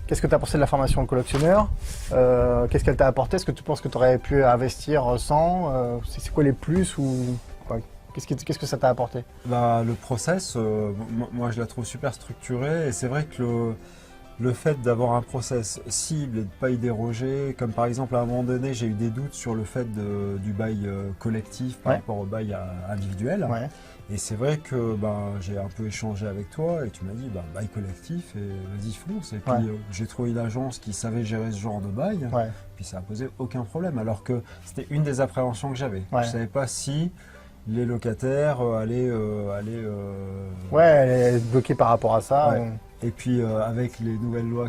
Qu'est-ce que tu as pensé de la formation de collectionneur? Qu'est-ce qu'elle t'a apporté? Est-ce que tu penses que tu aurais pu investir sans? C'est quoi les plus ou ouais, qu'est-ce que ça t'a apporté? Bah, le process, moi je la trouve super structurée et c'est vrai que le fait d'avoir un process cible et de ne pas y déroger, comme par exemple à un moment donné j'ai eu des doutes sur le fait du bail collectif par rapport au bail individuel. Ouais. Et c'est vrai que j'ai un peu échangé avec toi et tu m'as dit bail collectif et vas-y fonce. Et puis j'ai trouvé une agence qui savait gérer ce genre de bail, puis ça a posé aucun problème. Alors que c'était une des appréhensions que j'avais. Je ne savais pas si les locataires allaient être bloqués par rapport à ça. Et puis avec les nouvelles lois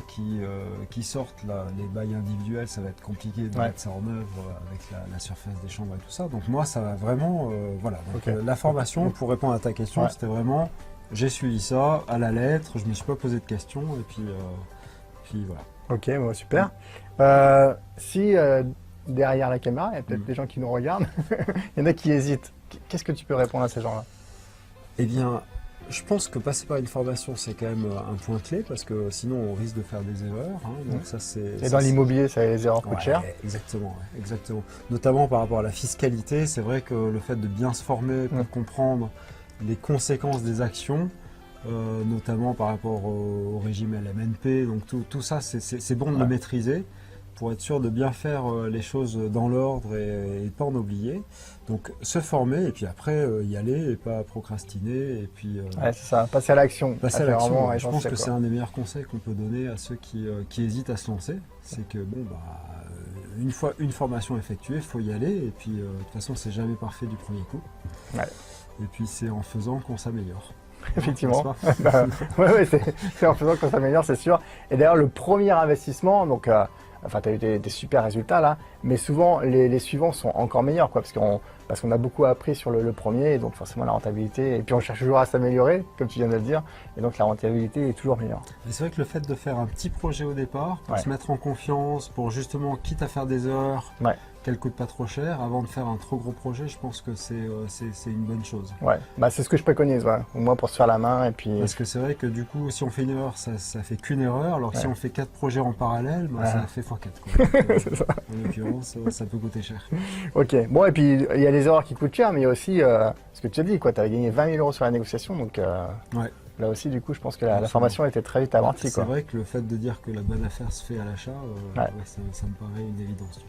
qui sortent, là, les bails individuels, ça va être compliqué de mettre ça en œuvre avec la surface des chambres et tout ça. Donc moi, ça va vraiment... voilà. Donc, la formation, pour répondre à ta question, c'était vraiment... J'ai suivi ça à la lettre, je ne me suis pas posé de questions et puis voilà. Ok, bon, super. Si derrière la caméra, il y a peut-être des gens qui nous regardent, il y en a qui hésitent. Qu'est-ce que tu peux répondre à ces gens-là? Eh bien, je pense que passer par une formation, c'est quand même un point clé parce que sinon on risque de faire des erreurs. Donc ça, et dans l'immobilier, les erreurs coûtent cher. Exactement, exactement. Notamment par rapport à la fiscalité, c'est vrai que le fait de bien se former pour comprendre les conséquences des actions, notamment par rapport au régime LMNP, donc tout ça, c'est bon de le maîtriser pour être sûr de bien faire les choses dans l'ordre et ne pas en oublier. Donc se former et puis après y aller et pas procrastiner. Et puis, c'est ça, passer à l'action. Passer à l'action, je pense que c'est un des meilleurs conseils qu'on peut donner à ceux qui hésitent à se lancer. C'est que une fois une formation effectuée, il faut y aller. Et puis de toute façon, c'est jamais parfait du premier coup. Et puis c'est en faisant qu'on s'améliore. Effectivement. C'est en faisant qu'on s'améliore, c'est sûr. Et d'ailleurs, le premier investissement, donc... Enfin, tu as eu des super résultats là, mais souvent les suivants sont encore meilleurs, parce qu'on a beaucoup appris sur le premier, et donc forcément la rentabilité, et puis on cherche toujours à s'améliorer, comme tu viens de le dire, et donc la rentabilité est toujours meilleure. C'est vrai que le fait de faire un petit projet au départ, pour se mettre en confiance, pour justement, quitte à faire des heures, qu'elle coûte pas trop cher, avant de faire un trop gros projet, je pense que c'est une bonne chose. C'est ce que je préconise, au moins pour se faire la main. Et puis... Parce que c'est vrai que du coup, si on fait une erreur, ça fait qu'une erreur, alors que si on fait 4 projets en parallèle, ça fait x4. C'est ça. En l'occurrence, ça peut coûter cher. Ok, bon, et puis il y a les erreurs qui coûtent cher, mais il y a aussi ce que tu as dit, tu avais gagné 20 000 € sur la négociation, donc là aussi, du coup, je pense que la formation était très vite amortie. C'est vrai que le fait de dire que la bonne affaire se fait à l'achat, ça me paraît une évidence.